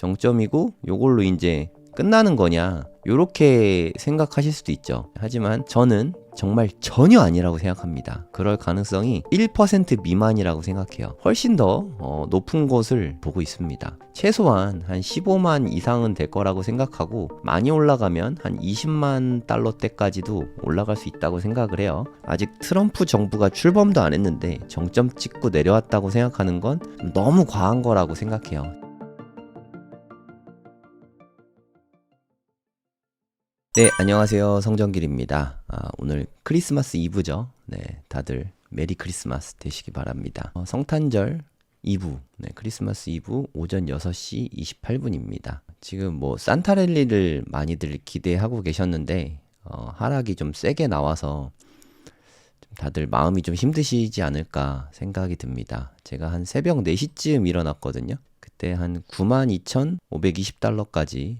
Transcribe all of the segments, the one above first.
정점이고 요걸로 이제 끝나는 거냐, 요렇게 생각하실 수도 있죠. 하지만 저는 정말 전혀 아니라고 생각합니다. 그럴 가능성이 1% 미만이라고 생각해요. 훨씬 더 높은 곳을 보고 있습니다. 최소한 한 15만 이상은 될 거라고 생각하고, 많이 올라가면 한 20만 달러대까지도 올라갈 수 있다고 생각을 해요. 아직 트럼프 정부가 출범도 안 했는데 정점 찍고 내려왔다고 생각하는 건 너무 과한 거라고 생각해요. 네, 안녕하세요. 성정길입니다. 오늘 크리스마스 이브죠. 네, 다들 메리 크리스마스 되시기 바랍니다. 성탄절 이브, 네, 크리스마스 이브 오전 6시 28분입니다. 지금 뭐 산타랠리를 많이들 기대하고 계셨는데 하락이 좀 세게 나와서 좀 다들 마음이 좀 힘드시지 않을까 생각이 듭니다. 제가 한 새벽 4시쯤 일어났거든요. 그때 한 92,520달러까지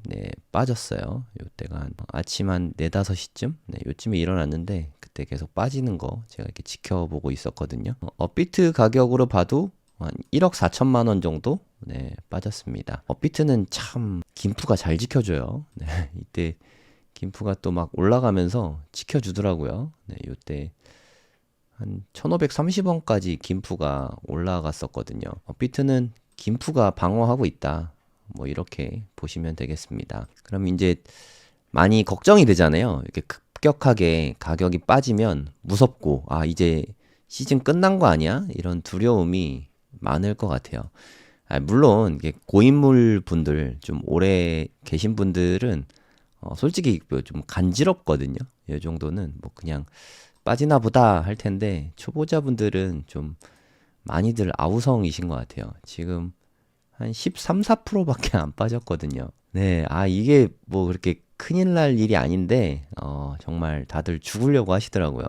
빠졌어요. 요때가 한 아침 한 4, 5시쯤 요쯤에 일어났는데, 그때 계속 빠지는 거 제가 이렇게 지켜보고 있었거든요. 업비트 가격으로 봐도 한 1억 4천만 원 정도 빠졌습니다. 업비트는 참 김프가 잘 지켜줘요. 이때 김프가 또 막 올라가면서 지켜주더라고요. 요때 한 1530원까지 김프가 올라갔었거든요. 업비트는 김프가 방어하고 있다, 뭐 이렇게 보시면 되겠습니다. 그럼 이제 많이 걱정이 되잖아요. 이렇게 급격하게 가격이 빠지면 무섭고, 이제 시즌 끝난 거 아니야? 이런 두려움이 많을 것 같아요. 물론 고인물 분들, 좀 오래 계신 분들은 솔직히 좀 간지럽거든요. 이 정도는 뭐 그냥 빠지나 보다 할 텐데, 초보자분들은 좀 많이들 아우성이신 것 같아요. 지금 한 13, 4%밖에 안 빠졌거든요. 네, 이게 뭐 그렇게 큰일 날 일이 아닌데, 정말 다들 죽으려고 하시더라고요.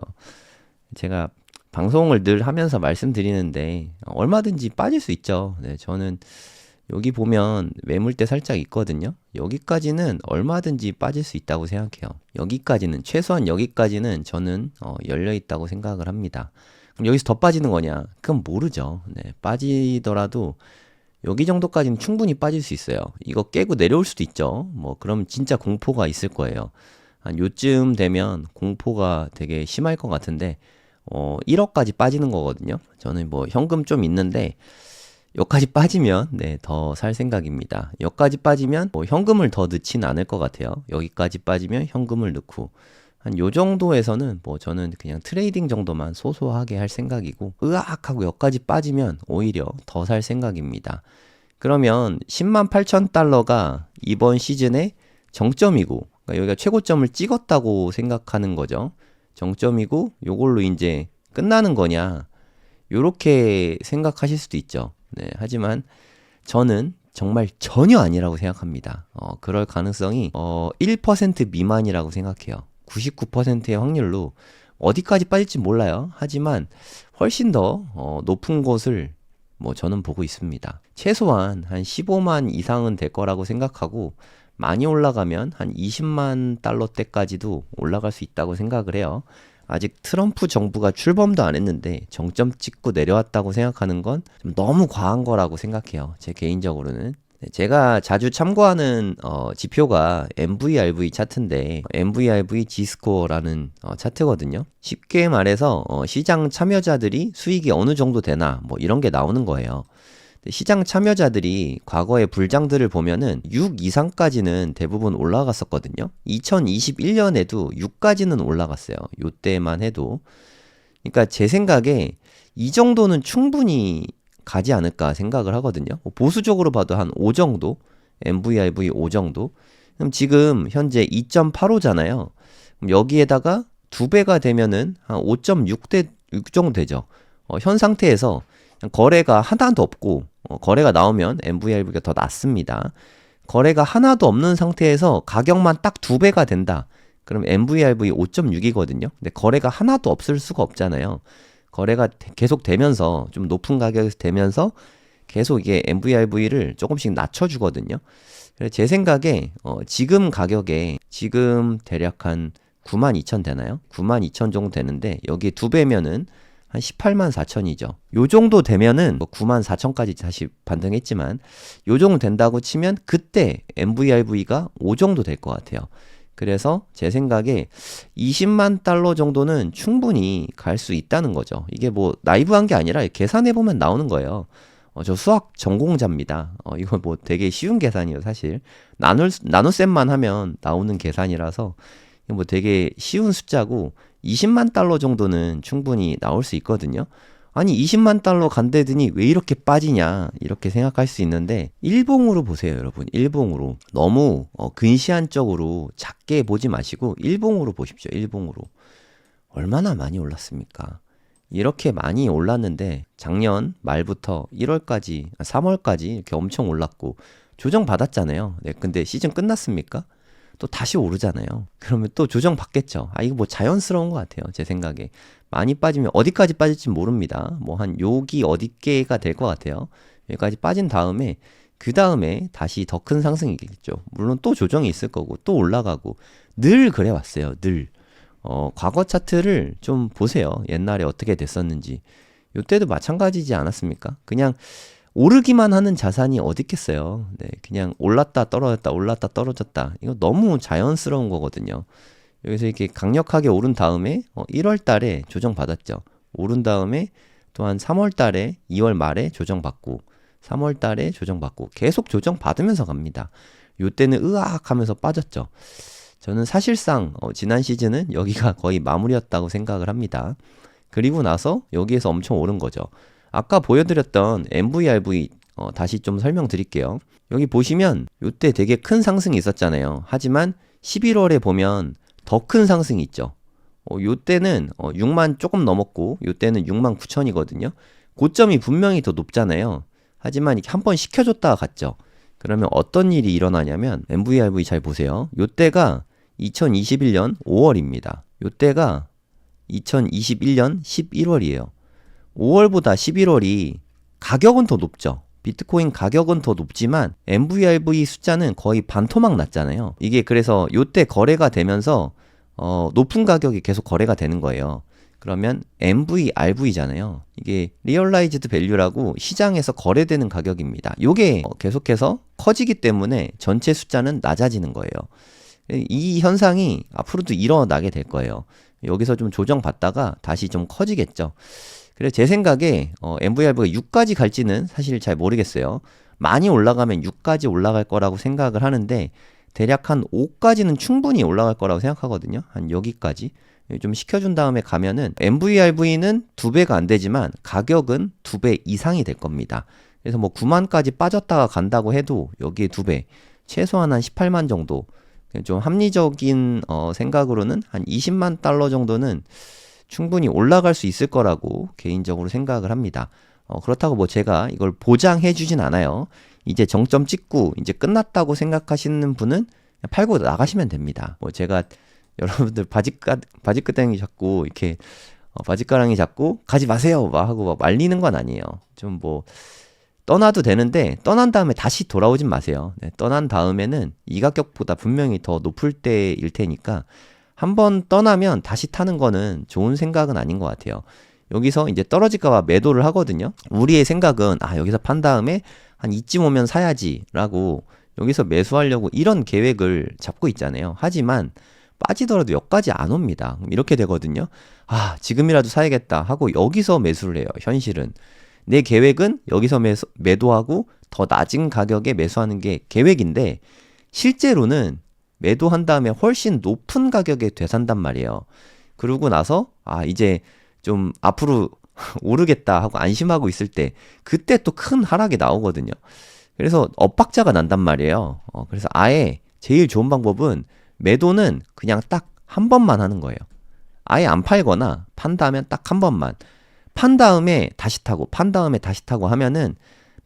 제가 방송을 늘 하면서 말씀드리는데, 얼마든지 빠질 수 있죠. 네, 저는 여기 보면 매물대 살짝 있거든요. 여기까지는 얼마든지 빠질 수 있다고 생각해요. 여기까지는, 최소한 여기까지는 저는 열려 있다고 생각을 합니다. 그럼 여기서 더 빠지는 거냐? 그건 모르죠. 네, 빠지더라도 여기 정도까지는 충분히 빠질 수 있어요. 이거 깨고 내려올 수도 있죠. 뭐 그럼 진짜 공포가 있을 거예요. 한 요쯤 되면 공포가 되게 심할 것 같은데 1억까지 빠지는 거거든요. 저는 뭐 현금 좀 있는데 여기까지 빠지면 더 살 생각입니다. 여기까지 빠지면 뭐 현금을 더 넣진 않을 것 같아요. 여기까지 빠지면 현금을 넣고, 한 요 정도에서는 뭐 저는 그냥 트레이딩 정도만 소소하게 할 생각이고, 으악 하고 여기까지 빠지면 오히려 더 살 생각입니다. 그러면 10만 8천 달러가 이번 시즌의 정점이고, 그러니까 여기가 최고점을 찍었다고 생각하는 거죠. 정점이고 요걸로 이제 끝나는 거냐, 요렇게 생각하실 수도 있죠. 하지만 저는 정말 전혀 아니라고 생각합니다. 그럴 가능성이 1% 미만이라고 생각해요. 99%의 확률로 어디까지 빠질지 몰라요. 하지만 훨씬 더 높은 곳을 뭐 저는 보고 있습니다. 최소한 한 15만 이상은 될 거라고 생각하고, 많이 올라가면 한 20만 달러대까지도 올라갈 수 있다고 생각을 해요. 아직 트럼프 정부가 출범도 안 했는데 정점 찍고 내려왔다고 생각하는 건 좀 너무 과한 거라고 생각해요. 제 개인적으로는. 제가 자주 참고하는 지표가 MVRV 차트인데, MVRV G스코어라는 차트거든요. 쉽게 말해서 시장 참여자들이 수익이 어느 정도 되나, 뭐 이런 게 나오는 거예요. 시장 참여자들이 과거의 불장들을 보면은 6 이상까지는 대부분 올라갔었거든요. 2021년에도 6까지는 올라갔어요. 요때만 해도. 그러니까 제 생각에 이 정도는 충분히 가지 않을까 생각을 하거든요. 보수적으로 봐도 한 5 정도, MVRV 5 정도. 그럼 지금 현재 2.85잖아요. 그럼 여기에다가 2배가 되면은 한 5.6대 6 정도 되죠. 현 상태에서 거래가 하나도 없고, 거래가 나오면 MVRV가 더 낮습니다. 거래가 하나도 없는 상태에서 가격만 딱 2배가 된다. 그럼 MVRV 5.6이거든요. 근데 거래가 하나도 없을 수가 없잖아요. 거래가 계속 되면서, 좀 높은 가격에서 되면서 계속 이게 MVRV를 조금씩 낮춰주거든요. 그래서 제 생각에 지금 가격에, 지금 대략 한 92,000 되나요? 92,000 정도 되는데, 여기에 2배면은 한 18만 4천이죠. 요 정도 되면은 뭐 9만 4천까지 다시 반등했지만 요 정도 된다고 치면 그때 MVRV가 5 정도 될 것 같아요. 그래서 제 생각에 20만 달러 정도는 충분히 갈 수 있다는 거죠. 이게 뭐 나이브한 게 아니라 계산해보면 나오는 거예요. 저 수학 전공자입니다. 이거 뭐 되게 쉬운 계산이에요, 사실. 나눗셈만 하면 나오는 계산이라서 뭐 되게 쉬운 숫자고 20만 달러 정도는 충분히 나올 수 있거든요. 아니 20만 달러 간대더니 왜 이렇게 빠지냐 이렇게 생각할 수 있는데 일봉으로 보세요, 여러분. 일봉으로 너무 근시안적으로 작게 보지 마시고 일봉으로 보십시오. 일봉으로 얼마나 많이 올랐습니까? 이렇게 많이 올랐는데 작년 말부터 1월까지 3월까지 이렇게 엄청 올랐고 조정 받았잖아요. 네, 근데 시즌 끝났습니까? 또 다시 오르잖아요. 그러면 또 조정 받겠죠. 이거 뭐 자연스러운 것 같아요. 제 생각에. 많이 빠지면 어디까지 빠질지 모릅니다. 뭐 한 여기 어디께가 될 것 같아요. 여기까지 빠진 다음에 그 다음에 다시 더 큰 상승이겠죠. 물론 또 조정이 있을 거고 또 올라가고 늘 그래 왔어요. 늘. 과거 차트를 좀 보세요. 옛날에 어떻게 됐었는지. 요때도 마찬가지지 않았습니까? 그냥 오르기만 하는 자산이 어디 있겠어요. 네, 그냥 올랐다 떨어졌다 올랐다 떨어졌다. 이거 너무 자연스러운 거거든요. 여기서 이렇게 강력하게 오른 다음에 1월 달에 조정 받았죠. 오른 다음에 또한 3월 달에 2월 말에 조정 받고 3월 달에 조정 받고 계속 조정 받으면서 갑니다. 요때는 으악 하면서 빠졌죠. 저는 사실상 지난 시즌은 여기가 거의 마무리였다고 생각을 합니다. 그리고 나서 여기에서 엄청 오른 거죠. 아까 보여드렸던 MVRV 다시 좀 설명드릴게요. 여기 보시면 이때 되게 큰 상승이 있었잖아요. 하지만 11월에 보면 더 큰 상승이 있죠. 요때는 6만 조금 넘었고 요때는 6만 9천이거든요. 고점이 분명히 더 높잖아요. 하지만 이렇게 한 번 식혀줬다가 갔죠. 그러면 어떤 일이 일어나냐면 MVRV 잘 보세요. 요때가 2021년 5월입니다. 요때가 2021년 11월이에요. 5월보다 11월이 가격은 더 높죠. 비트코인 가격은 더 높지만 MVRV 숫자는 거의 반토막 났잖아요. 이게 그래서 요때 거래가 되면서 높은 가격이 계속 거래가 되는 거예요. 그러면 MVRV잖아요. 이게 리얼라이즈드 밸류라고 시장에서 거래되는 가격입니다. 요게 계속해서 커지기 때문에 전체 숫자는 낮아지는 거예요. 이 현상이 앞으로도 일어나게 될 거예요. 여기서 좀 조정받다가 다시 좀 커지겠죠. 그래서 제 생각에 MVRV가 6까지 갈지는 사실 잘 모르겠어요. 많이 올라가면 6까지 올라갈 거라고 생각을 하는데 대략 한 5까지는 충분히 올라갈 거라고 생각하거든요. 한 여기까지 좀 식혀준 다음에 가면은 MVRV는 2배가 안 되지만 가격은 2배 이상이 될 겁니다. 그래서 뭐 9만까지 빠졌다가 간다고 해도 여기에 2배, 최소한 한 18만 정도, 좀 합리적인 생각으로는 한 20만 달러 정도는 충분히 올라갈 수 있을 거라고 개인적으로 생각을 합니다. 그렇다고 뭐 제가 이걸 보장해 주진 않아요. 이제 정점 찍고 이제 끝났다고 생각하시는 분은 팔고 나가시면 됩니다. 뭐 제가 여러분들 바지가랑이 잡고 이렇게 바지가랑이 잡고 가지 마세요 막 하고 막 말리는 건 아니에요. 좀 뭐 떠나도 되는데 떠난 다음에 다시 돌아오진 마세요. 네, 떠난 다음에는 이 가격보다 분명히 더 높을 때일 테니까 한번 떠나면 다시 타는 거는 좋은 생각은 아닌 것 같아요. 여기서 이제 떨어질까봐 매도를 하거든요. 우리의 생각은 여기서 판 다음에 한 이쯤 오면 사야지 라고 여기서 매수하려고 이런 계획을 잡고 있잖아요. 하지만 빠지더라도 여기까지 안 옵니다. 이렇게 되거든요. 지금이라도 사야겠다 하고 여기서 매수를 해요. 현실은. 내 계획은 여기서 매도하고 더 낮은 가격에 매수하는 게 계획인데 실제로는 매도한 다음에 훨씬 높은 가격에 되산단 말이에요. 그러고 나서 이제 좀 앞으로 오르겠다 하고 안심하고 있을 때 그때 또 큰 하락이 나오거든요. 그래서 엇박자가 난단 말이에요. 그래서 아예 제일 좋은 방법은 매도는 그냥 딱 한 번만 하는 거예요. 아예 안 팔거나 판다면 딱 한 번만. 판 다음에 다시 타고 판 다음에 다시 타고 하면은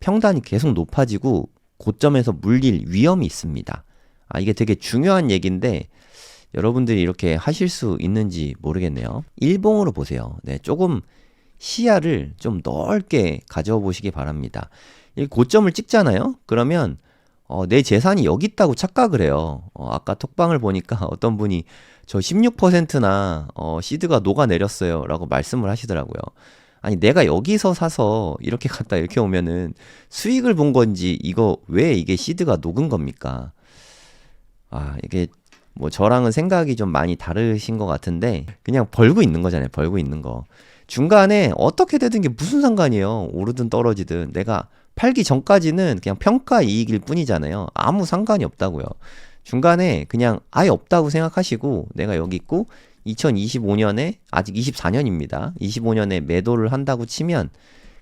평단이 계속 높아지고 고점에서 물릴 위험이 있습니다. 이게 되게 중요한 얘기인데 여러분들이 이렇게 하실 수 있는지 모르겠네요. 일봉으로 보세요. 네, 조금 시야를 좀 넓게 가져보시기 바랍니다. 이 고점을 찍잖아요. 그러면 내 재산이 여기 있다고 착각을 해요. 아까 톡방을 보니까 어떤 분이 저 16%나 시드가 녹아내렸어요 라고 말씀을 하시더라고요. 아니 내가 여기서 사서 이렇게 갔다 이렇게 오면은 수익을 본 건지 이거 왜 이게 시드가 녹은 겁니까? 이게 뭐 저랑은 생각이 좀 많이 다르신 것 같은데 그냥 벌고 있는 거잖아요. 벌고 있는 거. 중간에 어떻게 되든 게 무슨 상관이에요. 오르든 떨어지든 내가 팔기 전까지는 그냥 평가 이익일 뿐이잖아요. 아무 상관이 없다고요. 중간에 그냥 아예 없다고 생각하시고 내가 여기 있고 2025년에 아직 24년입니다. 25년에 매도를 한다고 치면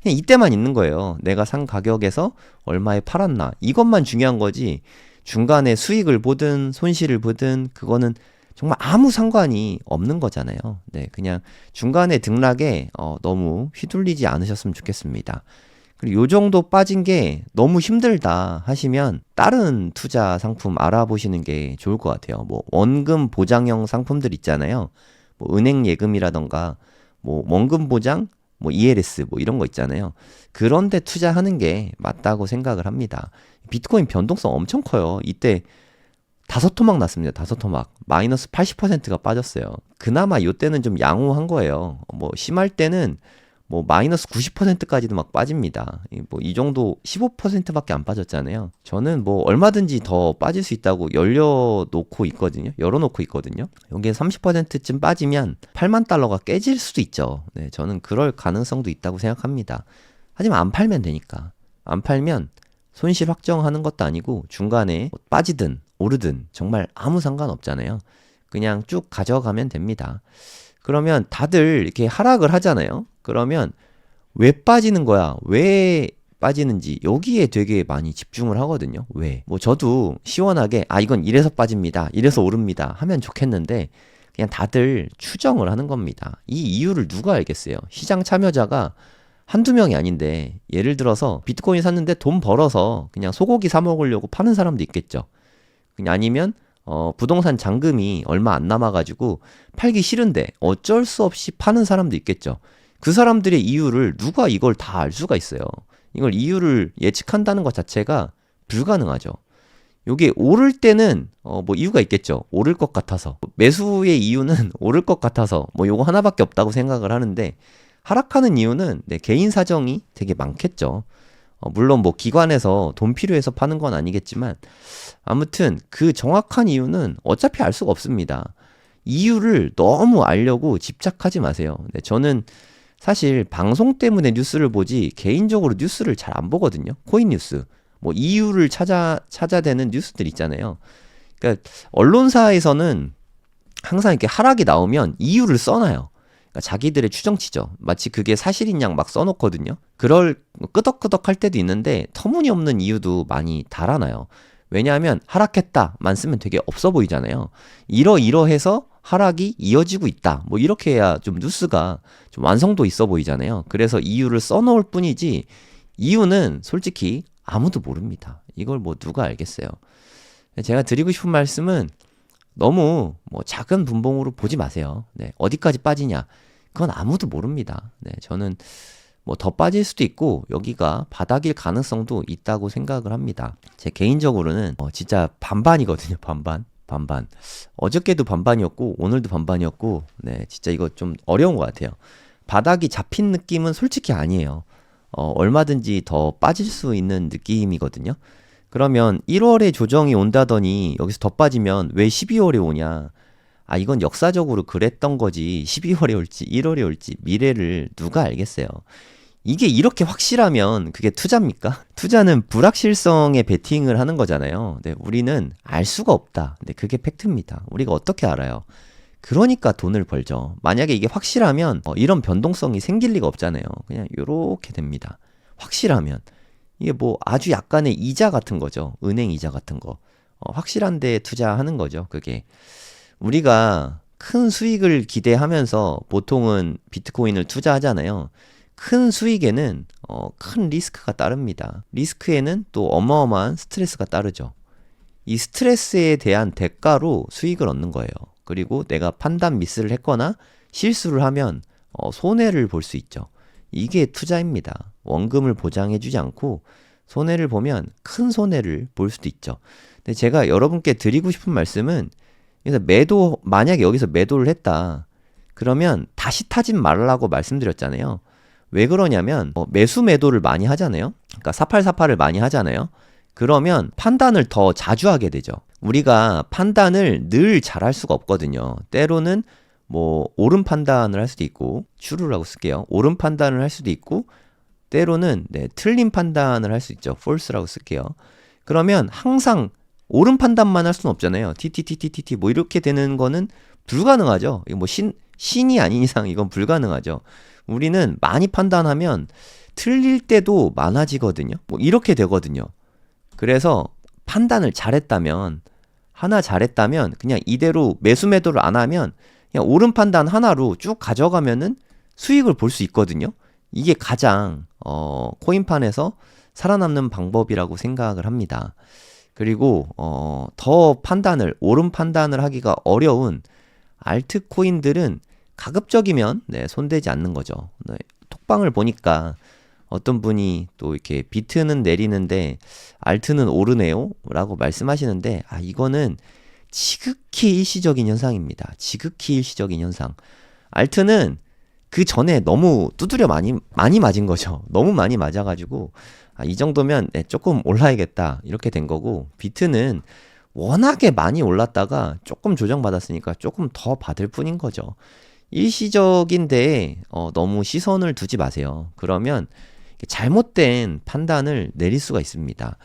그냥 이때만 있는 거예요. 내가 산 가격에서 얼마에 팔았나 이것만 중요한 거지 중간에 수익을 보든 손실을 보든 그거는 정말 아무 상관이 없는 거잖아요. 네, 그냥 중간에 등락에 너무 휘둘리지 않으셨으면 좋겠습니다. 그리고 요 정도 빠진 게 너무 힘들다 하시면 다른 투자 상품 알아보시는 게 좋을 것 같아요. 뭐 원금 보장형 상품들 있잖아요. 뭐 은행 예금이라던가 뭐 원금 보장, 뭐 ELS 뭐 이런 거 있잖아요. 그런 데 투자하는 게 맞다고 생각을 합니다. 비트코인 변동성 엄청 커요. 이때 5토막 났습니다. 5토막. 마이너스 80%가 빠졌어요. 그나마 요때는 좀 양호한 거예요. 뭐 심할 때는 뭐 마이너스 90%까지도 막 빠집니다. 뭐 이 정도 15%밖에 안 빠졌잖아요. 저는 뭐 얼마든지 더 빠질 수 있다고 열어놓고 있거든요. 여기에 30%쯤 빠지면 8만 달러가 깨질 수도 있죠. 네, 저는 그럴 가능성도 있다고 생각합니다. 하지만 안 팔면 되니까. 안 팔면 손실 확정하는 것도 아니고 중간에 빠지든 오르든 정말 아무 상관없잖아요. 그냥 쭉 가져가면 됩니다. 그러면 다들 이렇게 하락을 하잖아요. 그러면 왜 빠지는 거야? 왜 빠지는지 여기에 되게 많이 집중을 하거든요. 왜? 뭐 저도 시원하게 이건 이래서 빠집니다. 이래서 오릅니다. 하면 좋겠는데 그냥 다들 추정을 하는 겁니다. 이 이유를 누가 알겠어요? 시장 참여자가 한두 명이 아닌데 예를 들어서 비트코인 샀는데 돈 벌어서 그냥 소고기 사 먹으려고 파는 사람도 있겠죠. 그냥 아니면 부동산 잔금이 얼마 안 남아가지고 팔기 싫은데 어쩔 수 없이 파는 사람도 있겠죠. 그 사람들의 이유를 누가 이걸 다 알 수가 있어요. 이걸 이유를 예측한다는 것 자체가 불가능하죠. 요게 오를 때는 뭐 이유가 있겠죠. 오를 것 같아서. 매수의 이유는 오를 것 같아서 뭐 요거 하나밖에 없다고 생각을 하는데 하락하는 이유는 개인 사정이 되게 많겠죠. 물론 뭐 기관에서 돈 필요해서 파는 건 아니겠지만 아무튼 그 정확한 이유는 어차피 알 수가 없습니다. 이유를 너무 알려고 집착하지 마세요. 저는 사실 방송 때문에 뉴스를 보지 개인적으로 뉴스를 잘 안 보거든요. 코인 뉴스. 뭐 이유를 찾아대는 뉴스들 있잖아요. 그러니까 언론사에서는 항상 이렇게 하락이 나오면 이유를 써놔요. 그러니까 자기들의 추정치죠. 마치 그게 사실인 양 막 써놓거든요. 그럴 끄덕끄덕 할 때도 있는데 터무니없는 이유도 많이 달아놔요. 왜냐하면 하락했다만 쓰면 되게 없어 보이잖아요. 이러해서 하락이 이어지고 있다. 뭐 이렇게 해야 좀 뉴스가 좀 완성도 있어 보이잖아요. 그래서 이유를 써놓을 뿐이지 이유는 솔직히 아무도 모릅니다. 이걸 뭐 누가 알겠어요. 제가 드리고 싶은 말씀은 너무 뭐 작은 분봉으로 보지 마세요. 네, 어디까지 빠지냐 그건 아무도 모릅니다. 네, 저는 뭐 더 빠질 수도 있고 여기가 바닥일 가능성도 있다고 생각을 합니다. 제 개인적으로는 진짜 반반이거든요. 반반. 어저께도 반반이었고 오늘도 반반이었고 네, 진짜 이거 좀 어려운 것 같아요. 바닥이 잡힌 느낌은 솔직히 아니에요. 얼마든지 더 빠질 수 있는 느낌이거든요. 그러면 1월에 조정이 온다더니 여기서 더 빠지면 왜 12월에 오냐? 이건 역사적으로 그랬던 거지. 12월에 올지 1월에 올지 미래를 누가 알겠어요. 이게 이렇게 확실하면 그게 투자입니까? 투자는 불확실성에 베팅을 하는 거잖아요. 네, 우리는 알 수가 없다. 네, 그게 팩트입니다. 우리가 어떻게 알아요? 그러니까 돈을 벌죠. 만약에 이게 확실하면 이런 변동성이 생길 리가 없잖아요. 그냥 요렇게 됩니다. 확실하면. 이게 뭐 아주 약간의 이자 같은 거죠. 은행 이자 같은 거. 확실한 데 투자하는 거죠. 그게. 우리가 큰 수익을 기대하면서 보통은 비트코인을 투자하잖아요. 큰 수익에는 큰 리스크가 따릅니다. 리스크에는 또 어마어마한 스트레스가 따르죠. 이 스트레스에 대한 대가로 수익을 얻는 거예요. 그리고 내가 판단 미스를 했거나 실수를 하면 손해를 볼 수 있죠. 이게 투자입니다. 원금을 보장해주지 않고 손해를 보면 큰 손해를 볼 수도 있죠. 근데 제가 여러분께 드리고 싶은 말씀은, 그래서 만약에 여기서 매도를 했다. 그러면 다시 타진 말라고 말씀드렸잖아요. 왜 그러냐면 매수 매도를 많이 하잖아요. 그러니까 4848을 많이 하잖아요. 그러면 판단을 더 자주 하게 되죠. 우리가 판단을 늘 잘할 수가 없거든요. 때로는 뭐 옳은 판단을 할 수도 있고, true라고 쓸게요. 옳은 판단을 할 수도 있고, 때로는 틀린 판단을 할 수 있죠. false라고 쓸게요. 그러면 항상 옳은 판단만 할 수는 없잖아요. TTTTT 뭐 이렇게 되는 거는 불가능하죠. 이거 뭐 신이 아닌 이상 이건 불가능하죠. 우리는 많이 판단하면 틀릴 때도 많아지거든요. 뭐 이렇게 되거든요. 그래서 판단을 잘했다면, 그냥 이대로 매수 매도를 안 하면 그냥 옳은 판단 하나로 쭉 가져가면은 수익을 볼 수 있거든요. 이게 가장 코인판에서 살아남는 방법이라고 생각을 합니다. 그리고 더 옳은 판단을 하기가 어려운 알트코인들은 가급적이면 손대지 않는 거죠. 톡방을 보니까 어떤 분이 또 이렇게 비트는 내리는데 알트는 오르네요 라고 말씀하시는데, 이거는 지극히 일시적인 현상입니다. 지극히 일시적인 현상. 알트는 그 전에 너무 두드려 많이 맞은 거죠. 너무 많이 맞아가지고 이 정도면 조금 올라야겠다 이렇게 된 거고, 비트는 워낙에 많이 올랐다가 조금 조정받았으니까 조금 더 받을 뿐인 거죠. 일시적인데 너무 시선을 두지 마세요. 그러면 잘못된 판단을 내릴 수가 있습니다.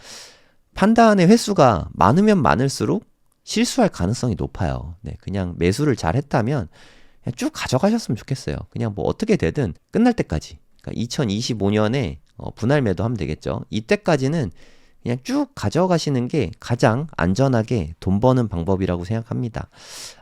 판단의 횟수가 많으면 많을수록 실수할 가능성이 높아요. 그냥 매수를 잘 했다면 그냥 쭉 가져가셨으면 좋겠어요. 그냥 뭐 어떻게 되든 끝날 때까지. 그러니까 2025년에 분할 매도하면 되겠죠. 이때까지는 그냥 쭉 가져가시는 게 가장 안전하게 돈 버는 방법이라고 생각합니다.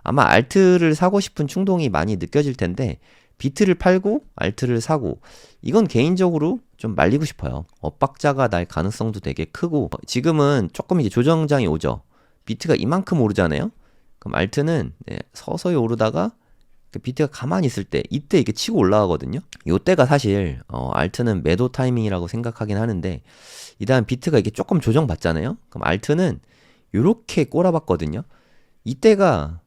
아마 알트를 사고 싶은 충동이 많이 느껴질 텐데, 비트를 팔고 알트를 사고, 이건 개인적으로 좀 말리고 싶어요. 엇박자가 날 가능성도 되게 크고, 지금은 조금 이제 조정장이 오죠. 비트가 이만큼 오르잖아요. 그럼 알트는 서서히 오르다가 비트가 가만히 있을 때, 이때 이게 치고 올라가거든요. 요때가 사실 알트는 매도 타이밍이라고 생각하긴 하는데, 이 다음 비트가 이게 조금 조정받잖아요. 그럼 알트는 요렇게 꼬라박거든요. 이때가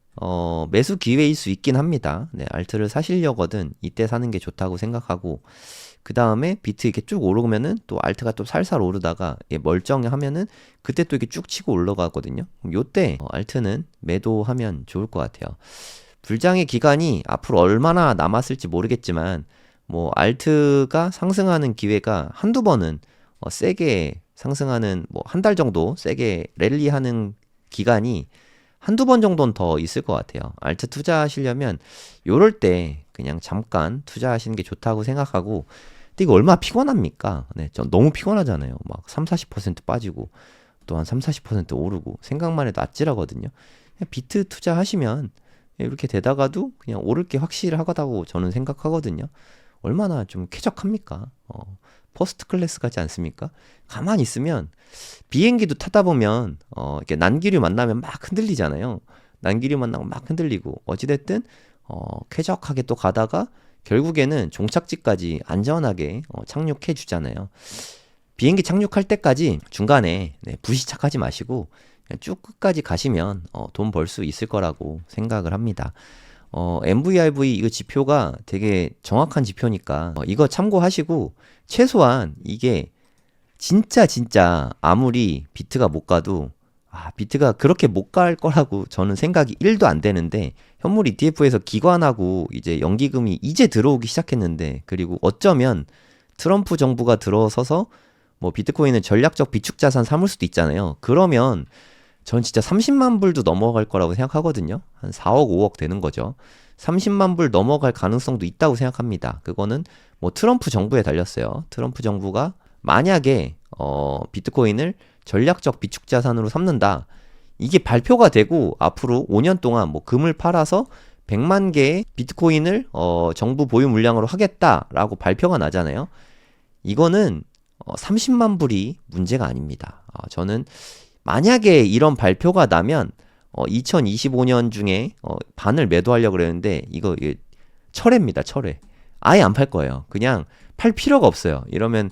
매수 기회일 수 있긴 합니다. 알트를 사시려거든 이때 사는 게 좋다고 생각하고, 그 다음에 비트 이렇게 쭉 오르면은 또 알트가 또 살살 오르다가 멀쩡하면은 그때 또 이렇게 쭉 치고 올라가거든요. 그럼 요때 알트는 매도하면 좋을 것 같아요. 불장의 기간이 앞으로 얼마나 남았을지 모르겠지만, 뭐 알트가 상승하는 기회가 한두 번은 세게 상승하는, 뭐 한 달 정도 세게 랠리하는 기간이 한두 번 정도는 더 있을 것 같아요. 알트 투자하시려면 요럴 때 그냥 잠깐 투자하시는 게 좋다고 생각하고, 근데 이거 얼마나 피곤합니까? 전 너무 피곤하잖아요. 막 30-40% 빠지고 또 한 30-40% 오르고 생각만 해도 아찔하거든요. 그냥 비트 투자하시면 이렇게 되다가도 그냥 오를 게 확실하다고 저는 생각하거든요. 얼마나 좀 쾌적합니까? 퍼스트 클래스 같지 않습니까? 가만히 있으면, 비행기도 타다 보면 이렇게 난기류 만나면 막 흔들리잖아요. 난기류 만나면 막 흔들리고, 어찌됐든 쾌적하게 또 가다가 결국에는 종착지까지 안전하게 착륙해 주잖아요. 비행기 착륙할 때까지 중간에 부시착하지 마시고 그냥 쭉 끝까지 가시면 돈 벌 수 있을 거라고 생각을 합니다. MVRV 이거 지표가 되게 정확한 지표니까 이거 참고하시고, 최소한 이게 진짜 아무리 비트가 못 가도, 비트가 그렇게 못 갈 거라고 저는 생각이 1도 안 되는데, 현물 ETF에서 기관하고 이제 연기금이 이제 들어오기 시작했는데, 그리고 어쩌면 트럼프 정부가 들어서서 뭐 비트코인은 전략적 비축 자산 삼을 수도 있잖아요. 그러면 전 진짜 30만 불도 넘어갈 거라고 생각하거든요. 한 4억, 5억 되는 거죠. 30만 불 넘어갈 가능성도 있다고 생각합니다. 그거는 뭐 트럼프 정부에 달렸어요. 트럼프 정부가 만약에 비트코인을 전략적 비축 자산으로 삼는다, 이게 발표가 되고 앞으로 5년 동안 뭐 금을 팔아서 100만 개의 비트코인을 정부 보유 물량으로 하겠다라고 발표가 나잖아요. 이거는 30만 불이 문제가 아닙니다. 저는 만약에 이런 발표가 나면 2025년 중에 반을 매도하려고 그랬는데, 이거 철회입니다. 철회. 아예 안 팔 거예요. 그냥 팔 필요가 없어요. 이러면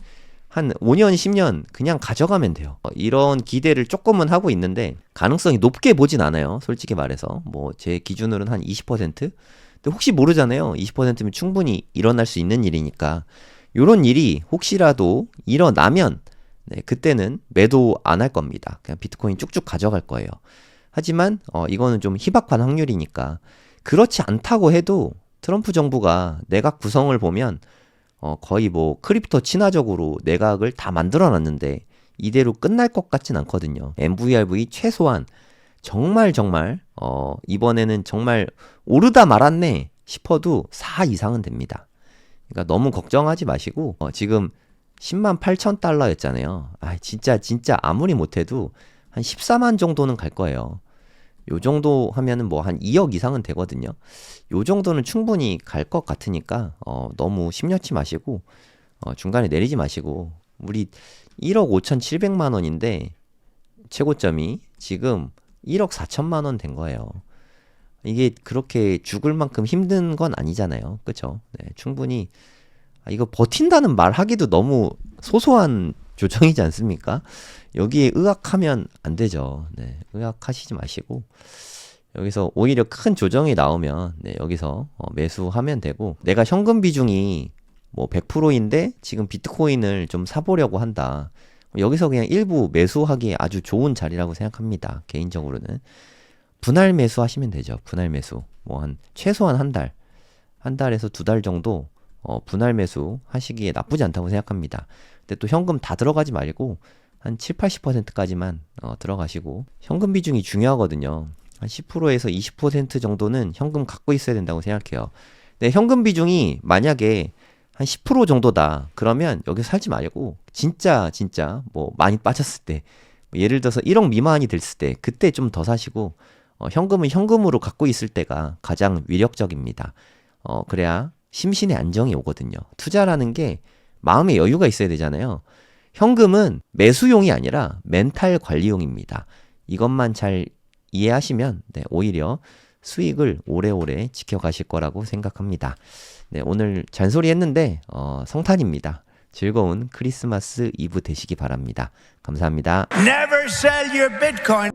한 5년, 10년 그냥 가져가면 돼요. 이런 기대를 조금은 하고 있는데 가능성이 높게 보진 않아요. 솔직히 말해서. 뭐 제 기준으로는 한 20%? 근데 혹시 모르잖아요. 20%면 충분히 일어날 수 있는 일이니까. 요런 일이 혹시라도 일어나면 네, 그때는 매도 안 할 겁니다. 그냥 비트코인 쭉쭉 가져갈 거예요. 하지만 이거는 좀 희박한 확률이니까 그렇지 않다고 해도 트럼프 정부가 내각 구성을 보면 거의 뭐 크립토 친화적으로 내각을 다 만들어 놨는데 이대로 끝날 것 같진 않거든요. MVRV 최소한 정말 이번에는 정말 오르다 말았네 싶어도 4 이상은 됩니다. 그러니까 너무 걱정하지 마시고 지금 10만 8천 달러였잖아요. 아 진짜 아무리 못해도 한 14만 정도는 갈 거예요. 요 정도 하면은 뭐 한 2억 이상은 되거든요. 요 정도는 충분히 갈 것 같으니까 너무 심려치 마시고 중간에 내리지 마시고 우리 1억 5,700만 원인데 최고점이 지금 1억 4천만 원 된 거예요. 이게 그렇게 죽을 만큼 힘든 건 아니잖아요. 그쵸? 네, 충분히 이거 버틴다는 말 하기도 너무 소소한 조정이지 않습니까? 여기에 의학하면 안 되죠. 네, 의학하시지 마시고 여기서 오히려 큰 조정이 나오면 네, 여기서 매수하면 되고 내가 현금 비중이 뭐 100%인데 지금 비트코인을 좀 사보려고 한다. 여기서 그냥 일부 매수하기에 아주 좋은 자리라고 생각합니다. 개인적으로는 분할 매수 하시면 되죠. 분할 매수 뭐 한 최소한 한 달에서 2달 정도 분할 매수 하시기에 나쁘지 않다고 생각합니다. 근데 또 현금 다 들어가지 말고 한 7, 80%까지만 들어가시고 현금 비중이 중요하거든요. 한 10%에서 20% 정도는 현금 갖고 있어야 된다고 생각해요. 근데 현금 비중이 만약에 한 10% 정도다. 그러면 여기서 살지 말고 진짜 뭐 많이 빠졌을 때 예를 들어서 1억 미만이 됐을 때 그때 좀 더 사시고 현금은 현금으로 갖고 있을 때가 가장 위력적입니다. 그래야 심신의 안정이 오거든요. 투자라는 게 마음의 여유가 있어야 되잖아요. 현금은 매수용이 아니라 멘탈 관리용입니다. 이것만 잘 이해하시면 네, 오히려 수익을 오래오래 지켜가실 거라고 생각합니다. 네, 오늘 잔소리 했는데 성탄입니다. 즐거운 크리스마스 이브 되시기 바랍니다. 감사합니다. Never sell your Bitcoin.